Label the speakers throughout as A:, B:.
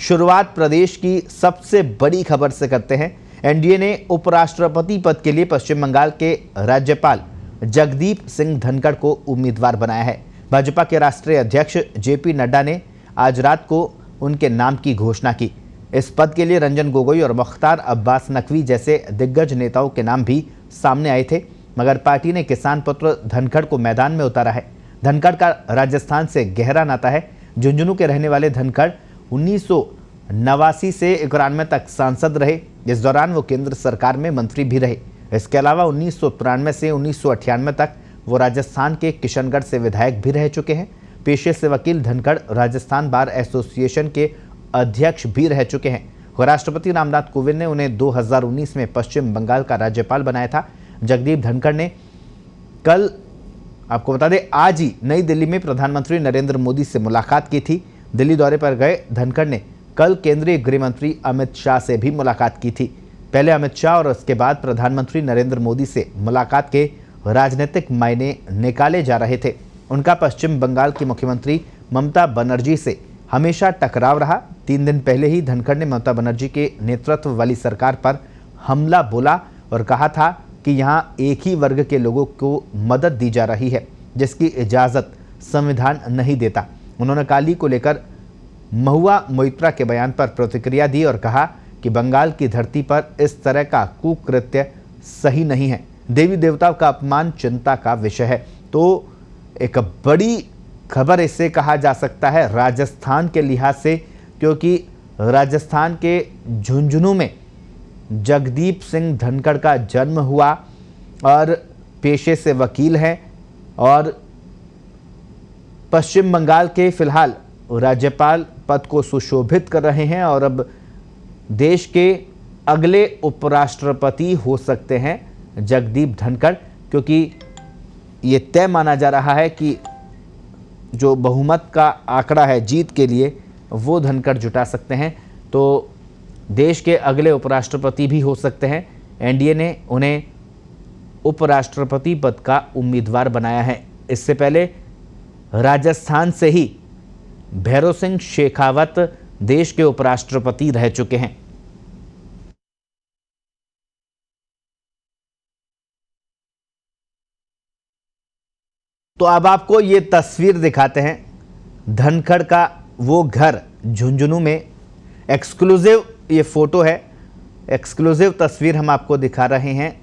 A: शुरुआत प्रदेश की सबसे बड़ी खबर से करते हैं। एनडीए ने उपराष्ट्रपति पद के लिए पश्चिम बंगाल के राज्यपाल जगदीप सिंह धनखड़ को उम्मीदवार बनाया है। भाजपा के राष्ट्रीय अध्यक्ष जेपी नड्डा ने आज रात को उनके नाम की घोषणा की। इस पद के लिए रंजन गोगोई और मुख्तार अब्बास नकवी जैसे दिग्गज नेताओं के नाम भी सामने आए थे, मगर पार्टी ने किसान पुत्र धनखड़ को मैदान में उतारा है। धनखड़ का राजस्थान से गहरा नाता है। झुंझुनू के रहने वाले धनखड़ 1989 से 91 तक सांसद रहे। इस दौरान वो केंद्र सरकार में मंत्री भी रहे। इसके अलावा 1993 से 1998 तक वो राजस्थान के किशनगढ़ से विधायक भी रह चुके हैं। पेशे से वकील धनखड़ राजस्थान बार एसोसिएशन के अध्यक्ष भी रह चुके हैं। राष्ट्रपति रामनाथ कोविंद ने उन्हें 2019 में पश्चिम बंगाल का राज्यपाल बनाया था। जगदीप धनखड़ ने कल, आपको बता दें, आज ही नई दिल्ली में प्रधानमंत्री नरेंद्र मोदी से मुलाकात की थी। दिल्ली दौरे पर गए धनखड़ ने कल केंद्रीय गृह मंत्री अमित शाह से भी मुलाकात की थी। पहले अमित शाह और उसके बाद प्रधानमंत्री नरेंद्र मोदी से मुलाकात के राजनीतिक मायने निकाले जा रहे थे। उनका पश्चिम बंगाल की मुख्यमंत्री ममता बनर्जी से हमेशा टकराव रहा। 3 दिन पहले ही धनखड़ ने ममता बनर्जी के नेतृत्व वाली सरकार पर हमला बोला और कहा था कि यहां एक ही वर्ग के लोगों को मदद दी जा रही है, जिसकी इजाज़त संविधान नहीं देता। उन्होंने काली को लेकर महुआ मोइत्रा के बयान पर प्रतिक्रिया दी और कहा कि बंगाल की धरती पर इस तरह का कुकृत्य सही नहीं है। देवी देवताओं का अपमान चिंता का विषय है। तो एक बड़ी खबर इससे कहा जा सकता है राजस्थान के लिहाज से, क्योंकि राजस्थान के झुंझुनू में जगदीप सिंह धनखड़ का जन्म हुआ और पेशे से वकील हैं और पश्चिम बंगाल के फिलहाल राज्यपाल पद को सुशोभित कर रहे हैं और अब देश के अगले उपराष्ट्रपति हो सकते हैं जगदीप धनखड़, क्योंकि ये तय माना जा रहा है कि जो बहुमत का आंकड़ा है जीत के लिए वो धनखड़ जुटा सकते हैं। तो देश के अगले उपराष्ट्रपति भी हो सकते हैं। एनडीए ने उन्हें उपराष्ट्रपति पद का उम्मीदवार बनाया है। इससे पहले राजस्थान से ही भैरव सिंह शेखावत देश के उपराष्ट्रपति रह चुके हैं। तो अब आपको ये तस्वीर दिखाते हैं धनखड़ का वो घर झुंझुनू में। एक्सक्लूसिव ये फोटो है, एक्सक्लूसिव तस्वीर हम आपको दिखा रहे हैं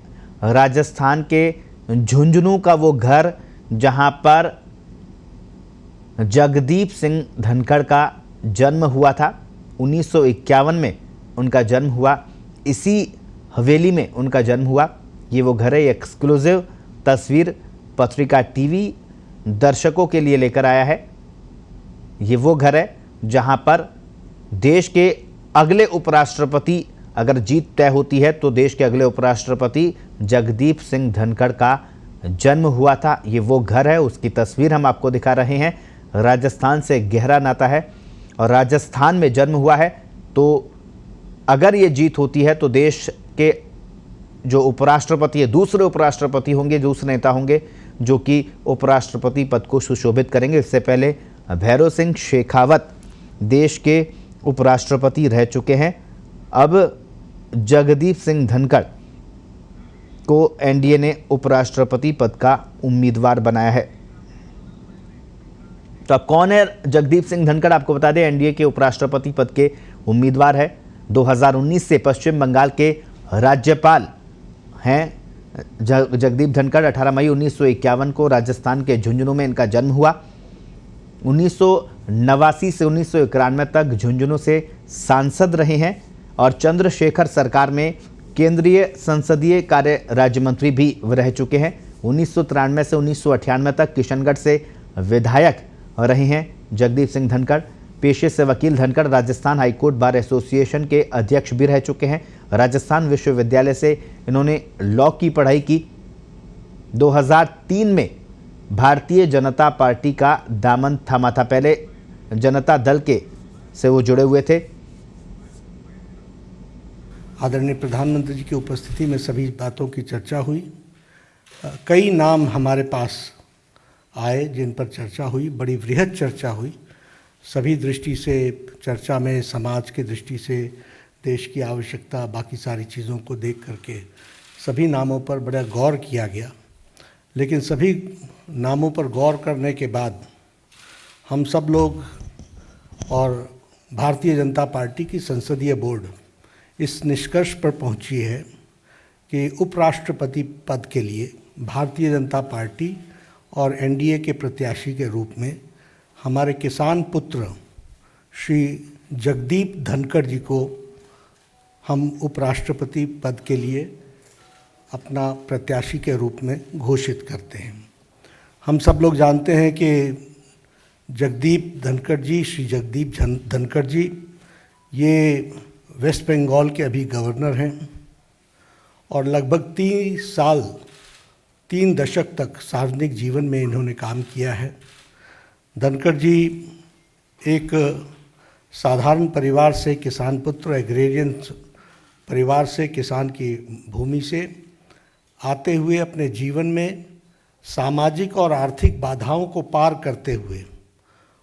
A: राजस्थान के झुंझुनू का वो घर, जहां पर जगदीप सिंह धनखड़ का जन्म हुआ था। 1951 में उनका जन्म हुआ। इसी हवेली में उनका जन्म हुआ। ये वो घर है। एक्सक्लूसिव तस्वीर पत्रिका टीवी दर्शकों के लिए लेकर आया है। ये वो घर है जहां पर देश के अगले उपराष्ट्रपति, अगर जीत तय होती है तो देश के अगले उपराष्ट्रपति जगदीप सिंह धनखड़ का जन्म हुआ था। ये वो घर है, उसकी तस्वीर हम आपको दिखा रहे हैं। राजस्थान से गहरा नाता है और राजस्थान में जन्म हुआ है। तो अगर ये जीत होती है तो देश के जो उपराष्ट्रपति है, दूसरे उपराष्ट्रपति होंगे, दूसरे नेता होंगे जो कि उपराष्ट्रपति पद को सुशोभित करेंगे। इससे पहले भैरव सिंह शेखावत देश के उपराष्ट्रपति रह चुके हैं। अब जगदीप सिंह धनखड़ को एनडीए ने उपराष्ट्रपति पद का उम्मीदवार बनाया है। तो अब कौन है जगदीप सिंह धनखड़? आपको बता दें एनडीए के उपराष्ट्रपति पद के उम्मीदवार है। 2019 से पश्चिम बंगाल के राज्यपाल हैं जगदीप धनखड़। 18 मई 1951 को राजस्थान के झुंझुनू में इनका जन्म हुआ। 1989 से 1991 तक झुंझुनू से सांसद रहे हैं और चंद्रशेखर सरकार में केंद्रीय संसदीय कार्य राज्य मंत्री भी रह चुके हैं। 1993 से 1998 तक किशनगढ़ से विधायक रहे हैं जगदीप सिंह धनखड़। पेशे से वकील Dhankhar Rajasthan high court bar association के अध्यक्ष भी रह चुके हैं। राजस्थान विश्वविद्यालय से इन्होंने लॉ की पढ़ाई की। 2003 में भारतीय जनता पार्टी का दामन थामा था। पहले जनता दल के से वो जुड़े हुए थे।
B: आदरणीय प्रधानमंत्री जी की उपस्थिति में सभी बातों की चर्चा हुई। कई नाम हमारे पास आए जिन पर चर्चा हुई, बड़ी वृहद चर्चा हुई। सभी दृष्टि से चर्चा में, समाज की दृष्टि से, देश की आवश्यकता, बाकी सारी चीज़ों को देख करके सभी नामों पर बड़ा गौर किया गया। लेकिन सभी नामों पर गौर करने के बाद हम सब लोग और भारतीय जनता पार्टी की संसदीय बोर्ड इस निष्कर्ष पर पहुंची है कि उपराष्ट्रपति पद के लिए भारतीय जनता पार्टी और एनडीए के प्रत्याशी के रूप में हमारे किसान पुत्र श्री जगदीप धनखड़ जी को हम उपराष्ट्रपति पद के लिए अपना प्रत्याशी के रूप में घोषित करते हैं। हम सब लोग जानते हैं कि जगदीप धनखड़ जी, श्री जगदीप धनखड़ जी, ये वेस्ट बंगाल के अभी गवर्नर हैं और लगभग 3 दशक तक सार्वजनिक जीवन में इन्होंने काम किया है। धनखड़ जी एक साधारण परिवार से, किसान पुत्र, एग्रेरियन परिवार से, किसान की भूमि से आते हुए अपने जीवन में सामाजिक और आर्थिक बाधाओं को पार करते हुए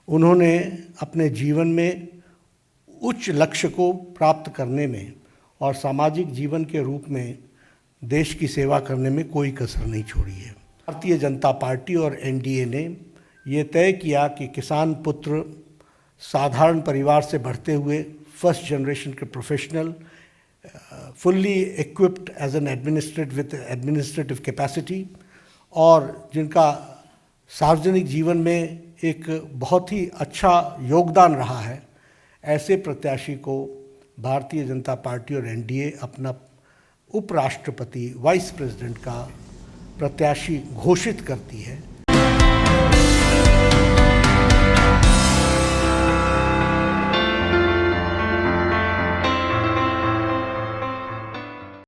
B: उन्होंने अपने जीवन में उच्च लक्ष्य को प्राप्त करने में और सामाजिक जीवन के रूप में देश की सेवा करने में कोई कसर नहीं छोड़ी है। भारतीय जनता पार्टी और एनडीए ने ये तय किया कि किसान पुत्र, साधारण परिवार से बढ़ते हुए फर्स्ट जनरेशन के professional, fully equipped as an administrative capacity और जिनका सार्वजनिक जीवन में एक बहुत ही अच्छा योगदान रहा है, ऐसे प्रत्याशी को भारतीय जनता पार्टी और एनडीए अपना उपराष्ट्रपति, वाइस प्रेसिडेंट का प्रत्याशी घोषित करती है।